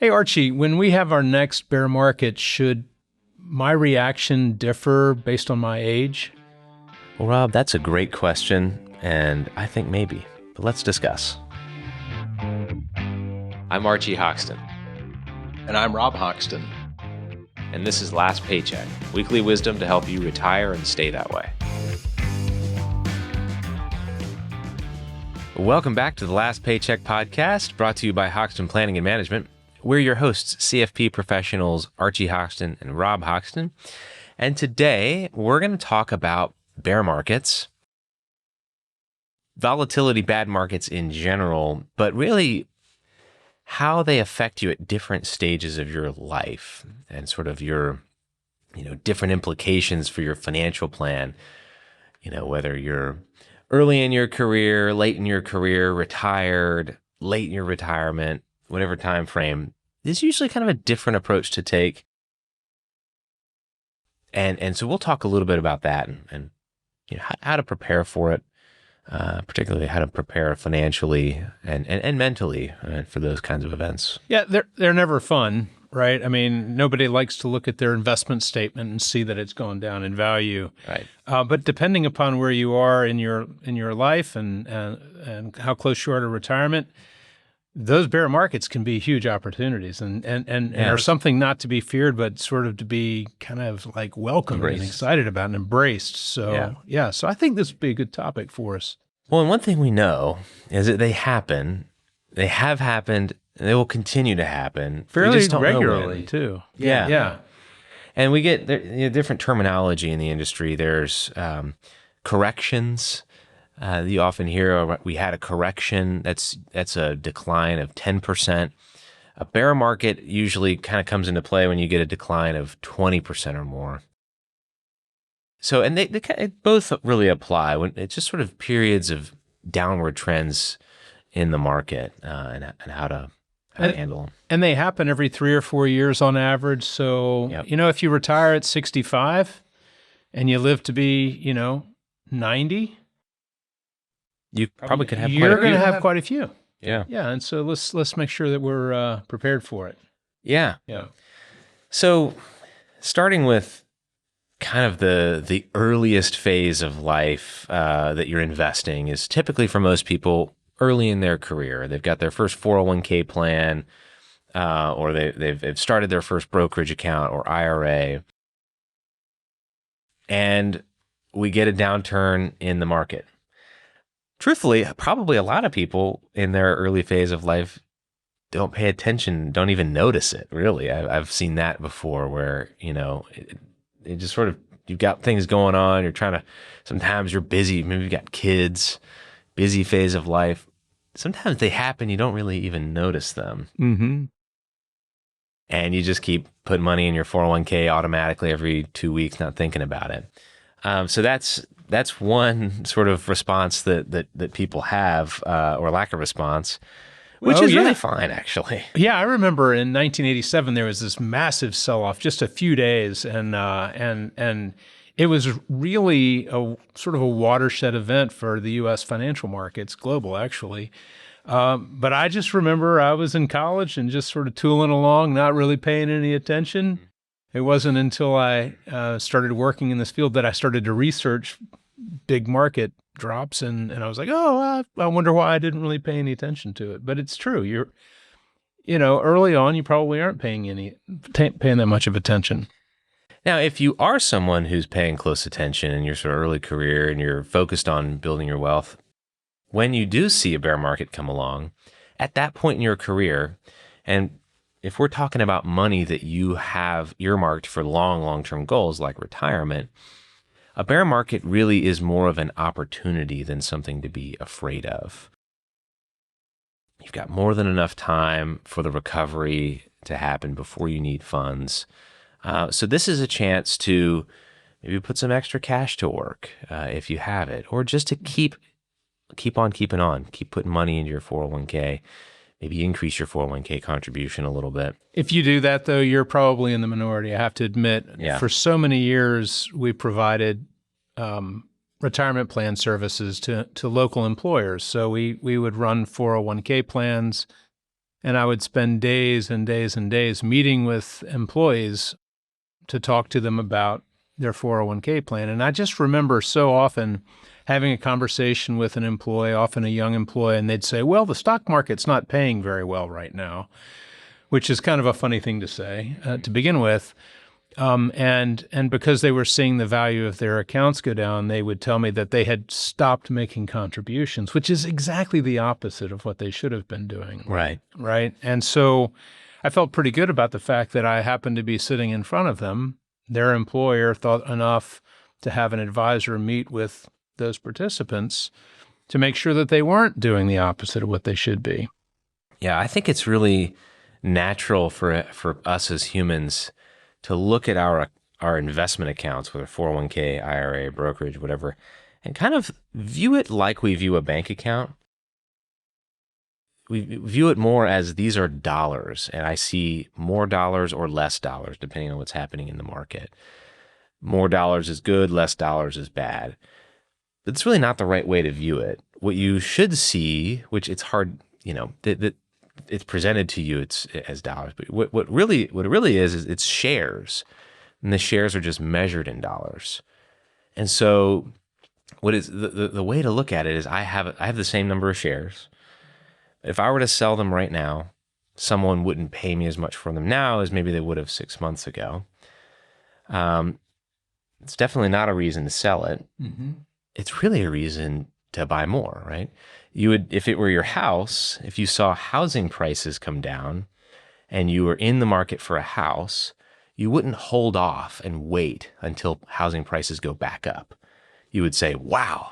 Hey, Archie, when we have our next bear market, should my reaction differ based on my age? Well, Rob, that's a great question, and I think maybe, but let's discuss. I'm Archie Hoxton. And I'm Rob Hoxton. And this is Last Paycheck, weekly wisdom to help you retire and stay that way. Welcome back to the Last Paycheck Podcast, brought to you by Hoxton Planning and Management. We're your hosts, CFP professionals Archie Hoxton and Rob Hoxton. And today, we're going to talk about bear markets, volatility, bad markets in general, but really how they affect you at different stages of your life and sort of your, different implications for your financial plan. Whether you're early in your career, late in your career, retired, late in your retirement, whatever time frame, there's usually kind of a different approach to take. And so we'll talk a little bit about that and how to prepare for it, particularly how to prepare financially and mentally for those kinds of events. Yeah, they're never fun, right? I mean, nobody likes to look at their investment statement and see that it's gone down in value. Right. But depending upon where you are in your life and how close you are to retirement, those bear markets can be huge opportunities and are something not to be feared, but sort of to be kind of like welcomed and excited about and embraced. So, so I think this would be a good topic for us. Well, and one thing we know is that they happen, they have happened, and they will continue to happen. Fairly regularly, too. Yeah. And we get different terminology in the industry. There's corrections. You often hear we had a correction. That's a decline of 10%. A bear market usually kind of comes into play when you get a decline of 20% or more. So, and they both really apply when it's just sort of periods of downward trends in the market and how to handle them. And they happen every 3 or 4 years on average. So, if you retire at 65 and you live to be, 90, you probably could have. You're going to have quite a few. Yeah. Yeah, and so let's make sure that we're prepared for it. Yeah. Yeah. So, starting with kind of the earliest phase of life that you're investing is typically for most people early in their career. They've got their first 401k plan, or they've started their first brokerage account or IRA, and we get a downturn in the market. Truthfully, probably a lot of people in their early phase of life don't pay attention, don't even notice it, really. I've seen that before where, it just sort of, you've got things going on, sometimes you're busy, maybe you've got kids, busy phase of life. Sometimes they happen, you don't really even notice them. Mm-hmm. And you just keep putting money in your 401k automatically every 2 weeks, not thinking about it. So that's one sort of response that people have, or lack of response, which is really fine, actually. Yeah, I remember in 1987 there was this massive sell-off, just a few days, and it was really a sort of a watershed event for the U.S. financial markets, global actually. But I just remember I was in college and just sort of tooling along, not really paying any attention. It wasn't until I started working in this field that I started to research big market drops, and I was like, I wonder why I didn't really pay any attention to it. But it's true. You're, early on, you probably aren't paying that much of attention. Now, if you are someone who's paying close attention in your sort of early career and you're focused on building your wealth, when you do see a bear market come along, at that point in your career, and if we're talking about money that you have earmarked for long-term goals like retirement, a bear market really is more of an opportunity than something to be afraid of. You've got more than enough time for the recovery to happen before you need funds. So this is a chance to maybe put some extra cash to work if you have it, or just to keep on keeping on, keep putting money into your 401k, maybe increase your 401k contribution a little bit. If you do that, though, you're probably in the minority. I have to admit, for so many years, we provided retirement plan services to local employers. So we would run 401k plans And I would spend days and days and days meeting with employees to talk to them about their 401k plan. And I just remember so often having a conversation with an employee, often a young employee, and they'd say, well, the stock market's not paying very well right now, which is kind of a funny thing to say to begin with. And because they were seeing the value of their accounts go down, they would tell me that they had stopped making contributions, which is exactly the opposite of what they should have been doing. Right. Right. And so I felt pretty good about the fact that I happened to be sitting in front of them. Their employer thought enough to have an advisor meet with those participants to make sure that they weren't doing the opposite of what they should be. Yeah, I think it's really natural for us as humans to look at our investment accounts, whether 401k, IRA, brokerage, whatever, and kind of view it like we view a bank account. We view it more as these are dollars, and I see more dollars or less dollars, depending on what's happening in the market. More dollars is good, less dollars is bad. But it's really not the right way to view it. What you should see, which it's hard, that it's presented to you as dollars, but what it really is it's shares, and the shares are just measured in dollars. And so, what is the way to look at it is I have the same number of shares. If I were to sell them right now, someone wouldn't pay me as much for them now as maybe they would have 6 months ago. It's definitely not a reason to sell it. Mm-hmm. It's really a reason to buy more, right? You would, if it were your house, if you saw housing prices come down and you were in the market for a house, you wouldn't hold off and wait until housing prices go back up. You would say, wow,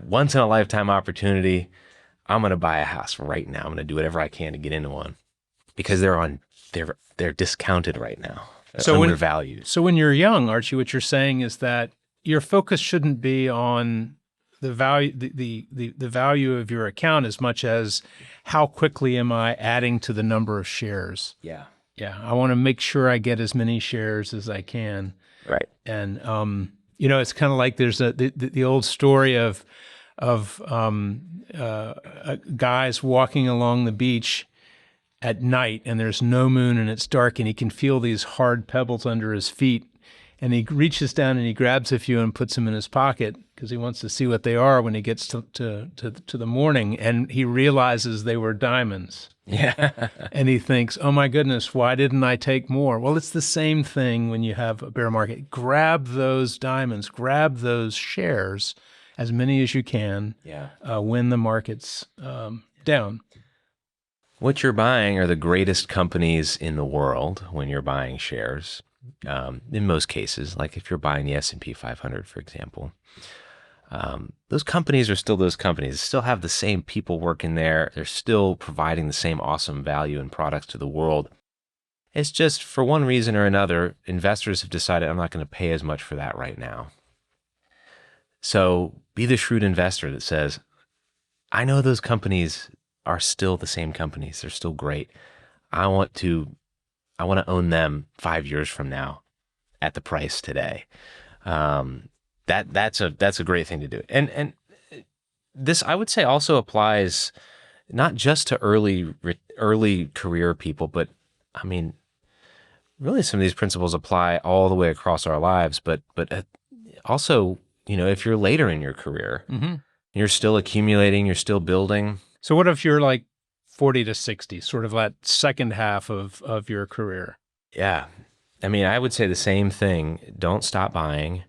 once in a lifetime opportunity. I'm going to buy a house right now. I'm going to do whatever I can to get into one because they're discounted right now. So undervalued. So when you're young, Archie, what you're saying is that your focus shouldn't be on the value, the value of your account as much as how quickly am I adding to the number of shares? Yeah. Yeah. I want to make sure I get as many shares as I can. Right. And, it's kind of like there's the old story of guys walking along the beach at night and there's no moon and it's dark and he can feel these hard pebbles under his feet and he reaches down and he grabs a few and puts them in his pocket because he wants to see what they are when he gets to the morning, and he realizes they were diamonds. Yeah. And he thinks, oh my goodness, why didn't I take more? Well, it's the same thing when you have a bear market. Grab those diamonds, grab those shares, as many as you can, when the market's down. What you're buying are the greatest companies in the world when you're buying shares. In most cases, like if you're buying the S&P 500, for example, those companies are still those companies. They still have the same people working there. They're still providing the same awesome value and products to the world. It's just for one reason or another, investors have decided I'm not going to pay as much for that right now. So be the shrewd investor that says, I know those companies are still the same companies. They're still great. I want to own them 5 years from now at the price today. That's a great thing to do. And this, I would say, also applies not just to early career people, but I mean, really some of these principles apply all the way across our lives, but also, if you're later in your career, mm-hmm. You're still accumulating, you're still building. So what if you're like 40 to 60, sort of that second half of your career? Yeah. I mean, I would say the same thing. Don't stop buying.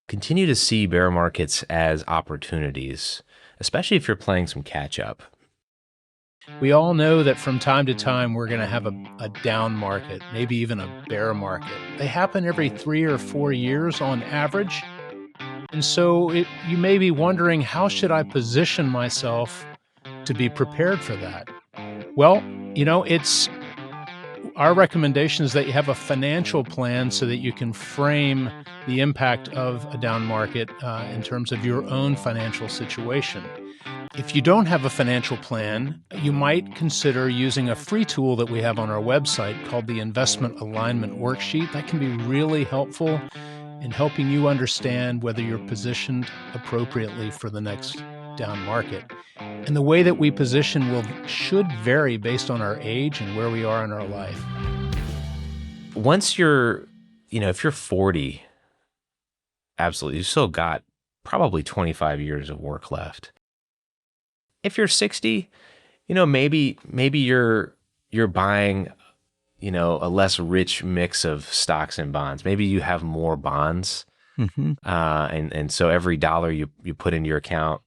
Continue to see bear markets as opportunities, especially if you're playing some catch up. We all know that from time to time, we're going to have a down market, maybe even a bear market. They happen every 3 or 4 years on average. And so you may be wondering, how should I position myself to be prepared for that? Well, it's our recommendation is that you have a financial plan so that you can frame the impact of a down market in terms of your own financial situation. If you don't have a financial plan, you might consider using a free tool that we have on our website called the Investment Alignment Worksheet. That can be really helpful in helping you understand whether you're positioned appropriately for the next down market. And the way that we position should vary based on our age and where we are in our life. Once you're, if you're 40, absolutely, you've still got probably 25 years of work left. If you're 60, maybe you're buying, a less rich mix of stocks and bonds. Maybe you have more bonds. Mm-hmm. And so every dollar you put into your account,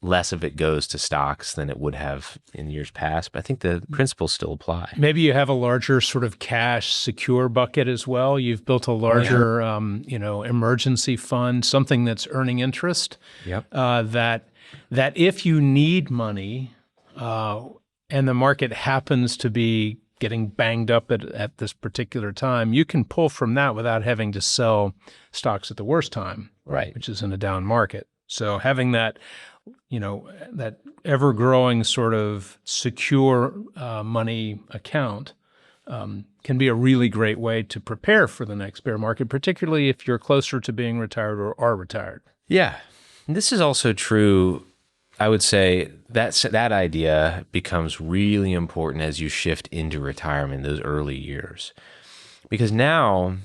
less of it goes to stocks than it would have in years past. But I think the principles still apply. Maybe you have a larger sort of cash secure bucket as well. You've built a larger, emergency fund, something that's earning interest. Yep. That if you need money, and the market happens to be getting banged up at this particular time, you can pull from that without having to sell stocks at the worst time, right? Which is in a down market. So having that, that ever-growing sort of secure money account can be a really great way to prepare for the next bear market, particularly if you're closer to being retired or are retired. Yeah. And this is also true. I would say that idea becomes really important as you shift into retirement, those early years. Because now,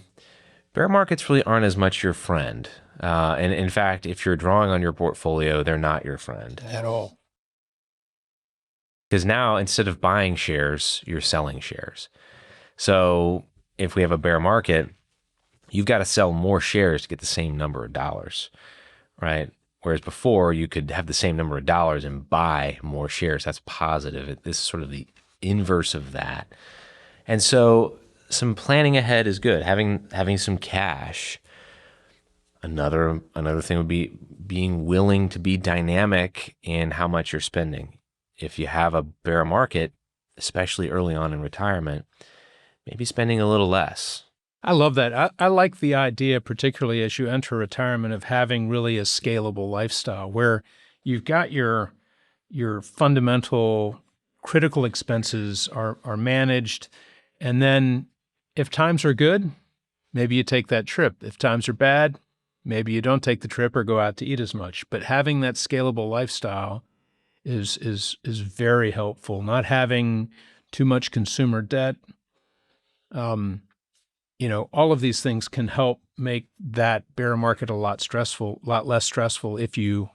bear markets really aren't as much your friend. And in fact, if you're drawing on your portfolio, they're not your friend. At all. Because now, instead of buying shares, you're selling shares. So if we have a bear market, you've got to sell more shares to get the same number of dollars, right? Whereas before, you could have the same number of dollars and buy more shares. That's positive. This is sort of the inverse of that. And so some planning ahead is good. Having some cash. Another thing would be being willing to be dynamic in how much you're spending. If you have a bear market, especially early on in retirement, maybe spending a little less. I love that. I like the idea, particularly as you enter retirement, of having really a scalable lifestyle where you've got your fundamental critical expenses are managed. And then if times are good, maybe you take that trip. If times are bad, maybe you don't take the trip or go out to eat as much. But having that scalable lifestyle is very helpful. Not having too much consumer debt. All of these things can help make that bear market a lot less stressful if you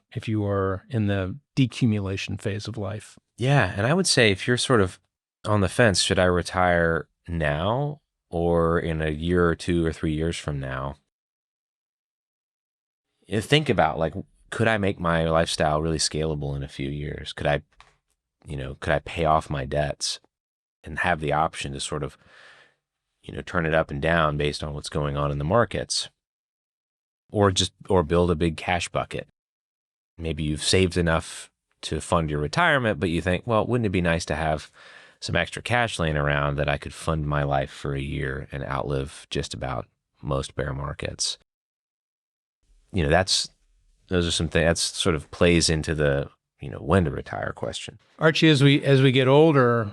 are in the decumulation phase of life. Yeah, and I would say if you're sort of on the fence, should I retire now or in a year or 2 or 3 years from now? Think about, could I make my lifestyle really scalable in a few years? Could I pay off my debts and have the option to sort of turn it up and down based on what's going on in the markets, or build a big cash bucket. Maybe you've saved enough to fund your retirement, but you think, well, wouldn't it be nice to have some extra cash laying around that I could fund my life for a year and outlive just about most bear markets? Those are some things that sort of plays into the, when to retire question. Archie, as we get older,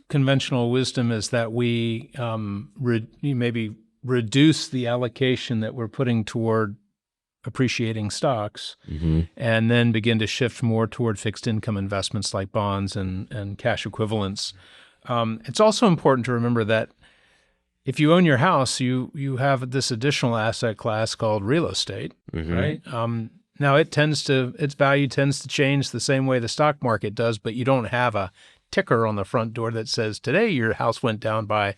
conventional wisdom is that we maybe reduce the allocation that we're putting toward appreciating stocks, and then begin to shift more toward fixed income investments like bonds and cash equivalents. It's also important to remember that if you own your house, you have this additional asset class called real estate, right? Now its value tends to change the same way the stock market does, but you don't have a ticker on the front door that says today your house went down by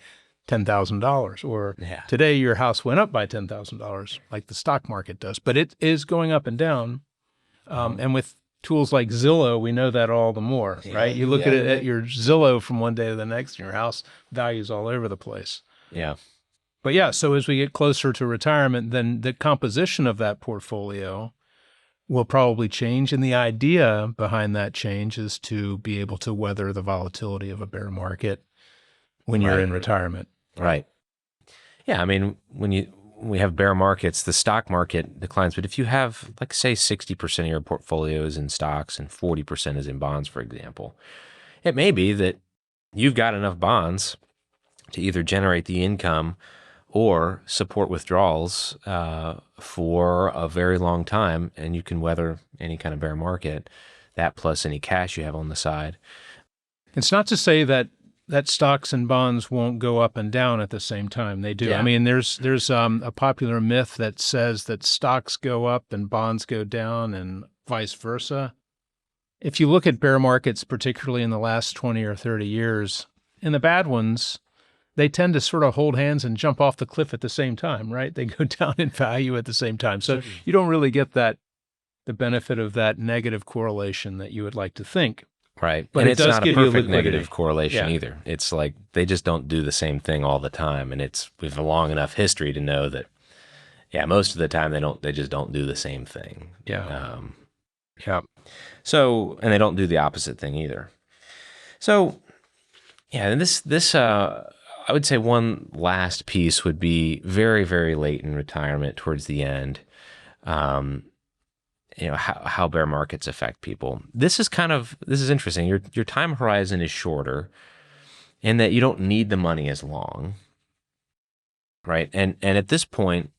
$10,000 or today your house went up by $10,000 like the stock market does. But it is going up and down. And with tools like Zillow, we know that all the more, right? You look at your Zillow from one day to the next and your house values all over the place. Yeah. But yeah, so as we get closer to retirement, then the composition of that portfolio will probably change. And the idea behind that change is to be able to weather the volatility of a bear market when you're in retirement. Right. Yeah. I mean, when we have bear markets, the stock market declines. But if you have, like, say, 60% of your portfolio is in stocks and 40% is in bonds, for example, it may be that you've got enough bonds to either generate the income or support withdrawals for a very long time, and you can weather any kind of bear market That plus any cash you have on the side. It's not to say that stocks and bonds won't go up and down at the same time. They do. Yeah. I mean, there's a popular myth that says that stocks go up and bonds go down and vice versa. If you look at bear markets, particularly in the last 20 or 30 years, in the bad ones, they tend to sort of hold hands and jump off the cliff at the same time, right? They go down in value at the same time. So you don't really get the benefit of that negative correlation that you would like to think. Right. But and it it's does not a give you perfect liquidity. negative correlation Yeah. either. It's like they just don't do the same thing all the time. And we have a long enough history to know that, most of the time they just don't do the same thing. Yeah. So, and they don't do the opposite thing either. So, and this I would say one last piece would be very, very late in retirement towards the end. How bear markets affect people. This is interesting. Your time horizon is shorter in that you don't need the money as long, right? And at this point,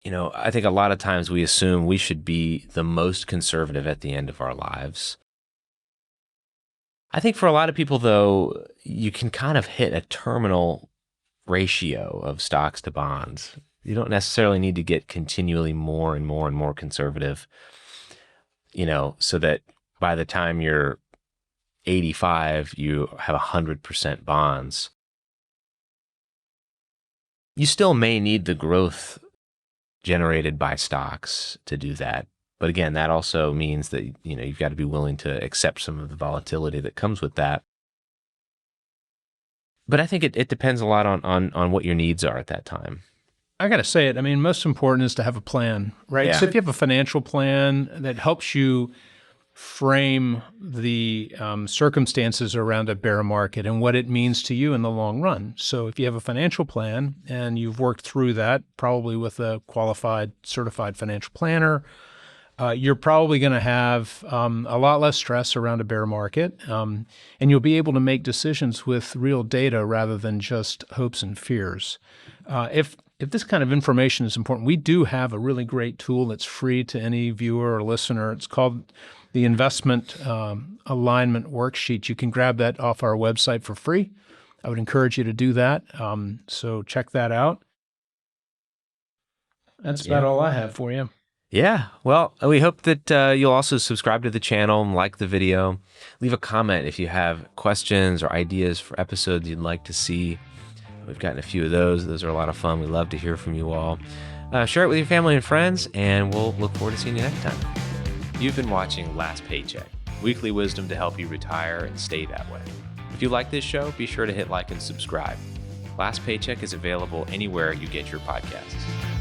I think a lot of times we assume we should be the most conservative at the end of our lives. I think for a lot of people, though, you can kind of hit a terminal ratio of stocks to bonds. You don't necessarily need to get continually more and more and more conservative, so that by the time you're 85, you have 100% bonds. You still may need the growth generated by stocks to do that. But again, that also means that, you've got to be willing to accept some of the volatility that comes with that. But I think it depends a lot on what your needs are at that time. I got to say it. I mean, most important is to have a plan, right? Yeah. So if you have a financial plan that helps you frame the circumstances around a bear market and what it means to you in the long run. So if you have a financial plan and you've worked through that, probably with a qualified, certified financial planner, you're probably going to have a lot less stress around a bear market, and you'll be able to make decisions with real data rather than just hopes and fears. If this kind of information is important, we do have a really great tool that's free to any viewer or listener. It's called the Investment Alignment Worksheet. You can grab that off our website for free. I would encourage you to do that. So check that out. That's about all I have for you. Yeah. Well, we hope that you'll also subscribe to the channel and like the video. Leave a comment if you have questions or ideas for episodes you'd like to see. We've gotten a few of those. Those are a lot of fun. We love to hear from you all. Share it with your family and friends, and we'll look forward to seeing you next time. You've been watching Last Paycheck, weekly wisdom to help you retire and stay that way. If you like this show, be sure to hit like and subscribe. Last Paycheck is available anywhere you get your podcasts.